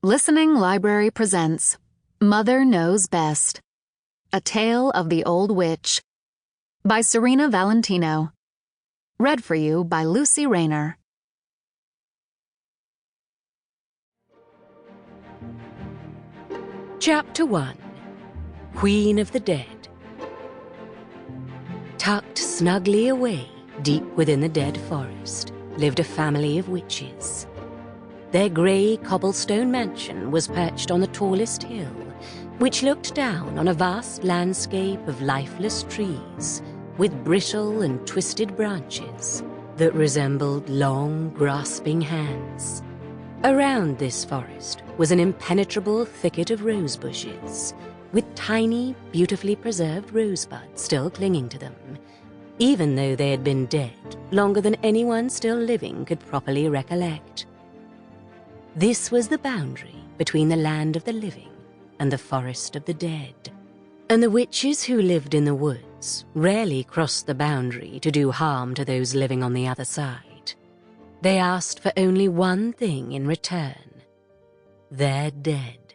Listening Library presents Mother Knows Best, A Tale of the Old Witch by Serena Valentino. Read for you by Lucy Rayner. Chapter 1. Queen of the Dead. Tucked snugly away, deep within the dead forest, lived a family of witches. Their grey cobblestone mansion was perched on the tallest hill, which looked down on a vast landscape of lifeless trees with brittle and twisted branches that resembled long, grasping hands. Around this forest was an impenetrable thicket of rose bushes, with tiny, beautifully preserved rosebuds still clinging to them, even though they had been dead longer than anyone still living could properly recollect. This was the boundary between the land of the living and the forest of the dead, and the witches who lived in the woods rarely crossed the boundary to do harm to those living on the other side. They asked for only one thing in return: their dead.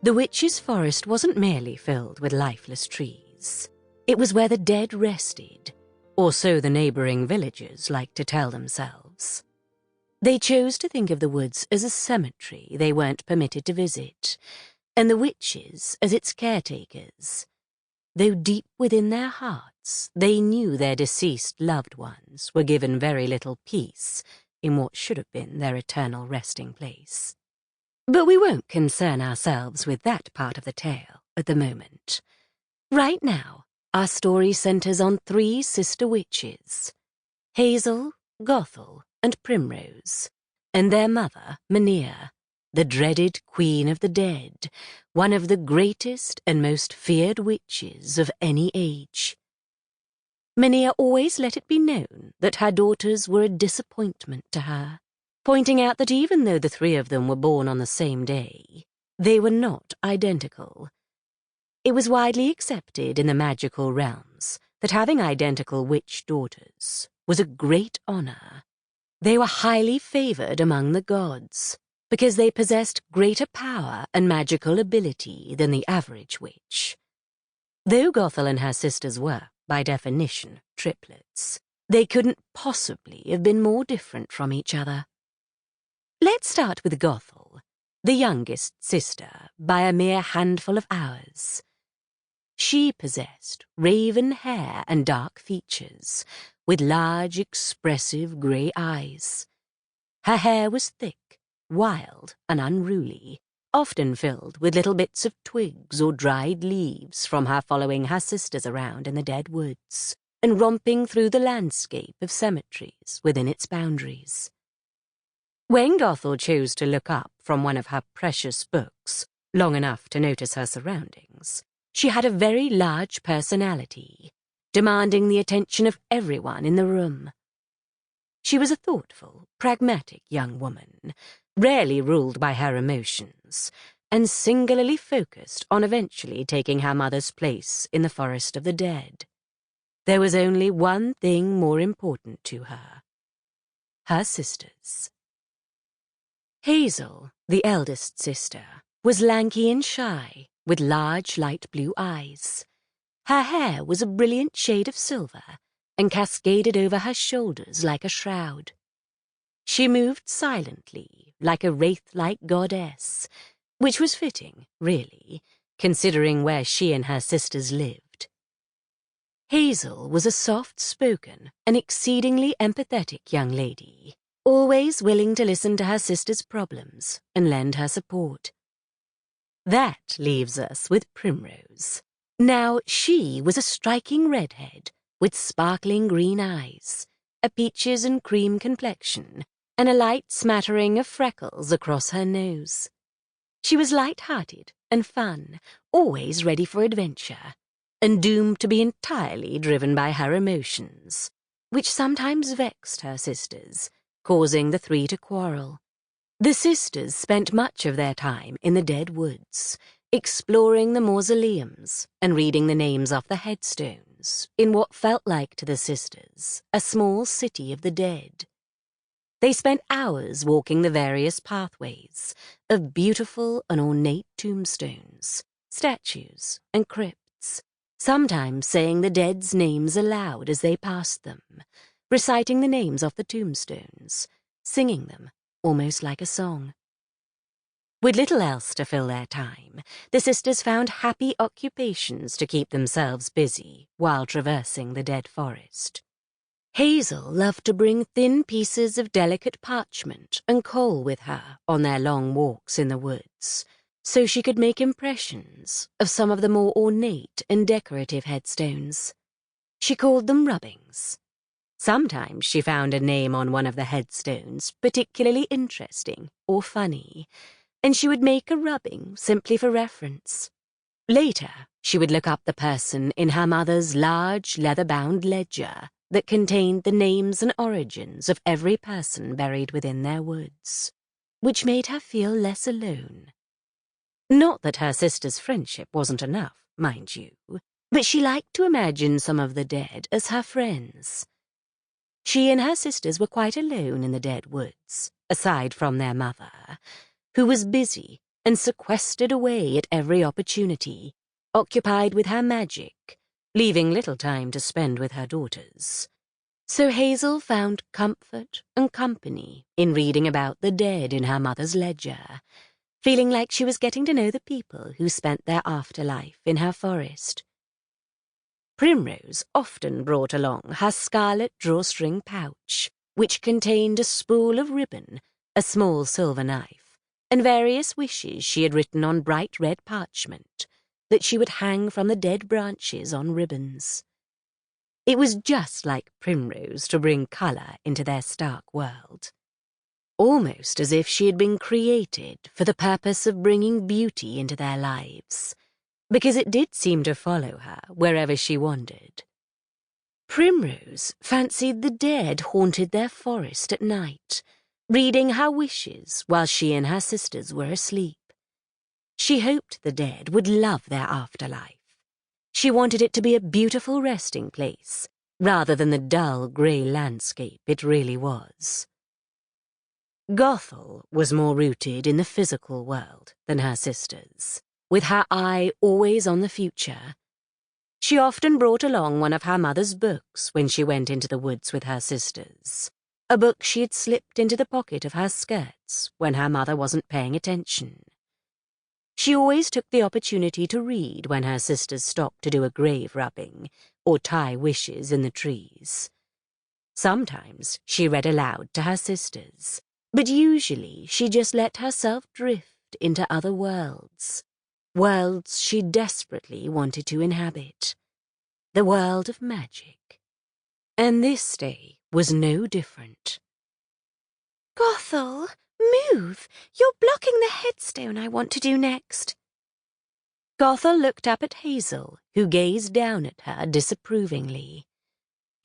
The witches' forest wasn't merely filled with lifeless trees. It was where the dead rested, or so the neighboring villagers liked to tell themselves. They chose to think of the woods as a cemetery they weren't permitted to visit, and the witches as its caretakers, though deep within their hearts they knew their deceased loved ones were given very little peace in what should have been their eternal resting place. But we won't concern ourselves with that part of the tale at the moment. Right now, our story centers on three sister witches: Hazel, Gothel, and Primrose, and their mother, Rayner, the dreaded Queen of the Dead, one of the greatest and most feared witches of any age. Rayner always let it be known that her daughters were a disappointment to her, pointing out that even though the three of them were born on the same day, they were not identical. It was widely accepted in the magical realms that having identical witch daughters was a great honor. They were highly favored among the gods because they possessed greater power and magical ability than the average witch. Though Gothel and her sisters were, by definition, triplets, they couldn't possibly have been more different from each other. Let's start with Gothel, the youngest sister by a mere handful of hours. She possessed raven hair and dark features, with large, expressive grey eyes. Her hair was thick, wild, and unruly, often filled with little bits of twigs or dried leaves from her following her sisters around in the dead woods and romping through the landscape of cemeteries within its boundaries. When Gothel chose to look up from one of her precious books, long enough to notice her surroundings, she had a very large personality, demanding the attention of everyone in the room. She was a thoughtful, pragmatic young woman, rarely ruled by her emotions, and singularly focused on eventually taking her mother's place in the forest of the dead. There was only one thing more important to her: her sisters. Hazel, the eldest sister, was lanky and shy, with large light blue eyes. Her hair was a brilliant shade of silver and cascaded over her shoulders like a shroud. She moved silently, like a wraith-like goddess, which was fitting, really, considering where she and her sisters lived. Hazel was a soft-spoken and exceedingly empathetic young lady, always willing to listen to her sisters' problems and lend her support. That leaves us with Primrose. Now, she was a striking redhead with sparkling green eyes, a peaches and cream complexion, and a light smattering of freckles across her nose. She was light-hearted and fun, always ready for adventure, and doomed to be entirely driven by her emotions, which sometimes vexed her sisters, causing the three to quarrel. The sisters spent much of their time in the dead woods, exploring the mausoleums and reading the names off the headstones in what felt like to the sisters a small city of the dead. They spent hours walking the various pathways, of beautiful and ornate tombstones, statues, and crypts, sometimes saying the dead's names aloud as they passed them, reciting the names off the tombstones, singing them almost like a song. With little else to fill their time, the sisters found happy occupations to keep themselves busy while traversing the dead forest. Hazel loved to bring thin pieces of delicate parchment and coal with her on their long walks in the woods, so she could make impressions of some of the more ornate and decorative headstones. She called them rubbings. Sometimes she found a name on one of the headstones particularly interesting or funny, and she would make a rubbing simply for reference. Later, she would look up the person in her mother's large leather-bound ledger that contained the names and origins of every person buried within their woods, which made her feel less alone. Not that her sister's friendship wasn't enough, mind you, but she liked to imagine some of the dead as her friends. She and her sisters were quite alone in the dead woods, aside from their mother, who was busy and sequestered away at every opportunity, occupied with her magic, leaving little time to spend with her daughters. So Hazel found comfort and company in reading about the dead in her mother's ledger, feeling like she was getting to know the people who spent their afterlife in her forest. Primrose often brought along her scarlet drawstring pouch, which contained a spool of ribbon, a small silver knife, and various wishes she had written on bright red parchment that she would hang from the dead branches on ribbons. It was just like Primrose to bring colour into their stark world, almost as if she had been created for the purpose of bringing beauty into their lives, because it did seem to follow her wherever she wandered. Primrose fancied the dead haunted their forest at night, reading her wishes while she and her sisters were asleep. She hoped the dead would love their afterlife. She wanted it to be a beautiful resting place, rather than the dull grey landscape it really was. Gothel was more rooted in the physical world than her sisters, with her eye always on the future. She often brought along one of her mother's books when she went into the woods with her sisters, a book she had slipped into the pocket of her skirts when her mother wasn't paying attention. She always took the opportunity to read when her sisters stopped to do a grave rubbing or tie wishes in the trees. Sometimes she read aloud to her sisters, but usually she just let herself drift into other worlds she desperately wanted to inhabit, the world of magic. And this day was no different. Gothel, move! You're blocking the headstone I want to do next. Gothel looked up at Hazel, who gazed down at her disapprovingly.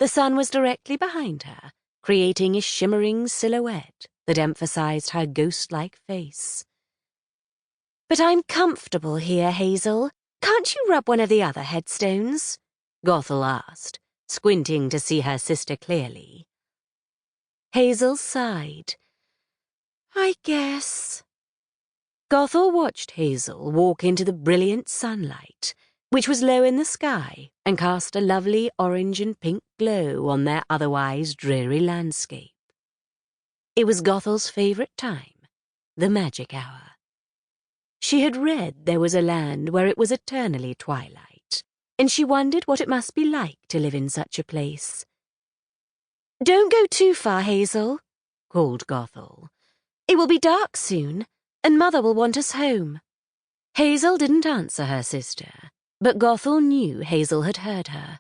The sun was directly behind her, creating a shimmering silhouette that emphasized her ghost-like face. But I'm comfortable here, Hazel. Can't you rub one of the other headstones? Gothel asked, squinting to see her sister clearly. Hazel sighed. I guess. Gothel watched Hazel walk into the brilliant sunlight, which was low in the sky and cast a lovely orange and pink glow on their otherwise dreary landscape. It was Gothel's favourite time, the magic hour. She had read there was a land where it was eternally twilight, and she wondered what it must be like to live in such a place. Don't go too far, Hazel, called Gothel. It will be dark soon, and Mother will want us home. Hazel didn't answer her sister, but Gothel knew Hazel had heard her.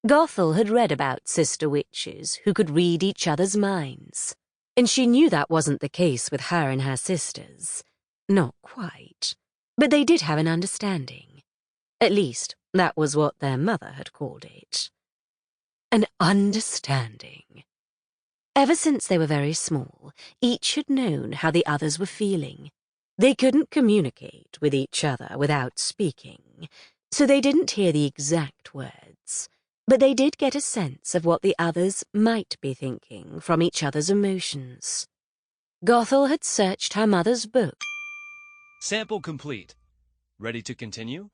Gothel had read about sister witches who could read each other's minds, and she knew that wasn't the case with her and her sisters. Not quite, but they did have an understanding. At least, that was what their mother had called it. An understanding. Ever since they were very small, each had known how the others were feeling. They couldn't communicate with each other without speaking, so they didn't hear the exact words, but they did get a sense of what the others might be thinking from each other's emotions. Gothel had searched her mother's book Sample complete. Ready to continue?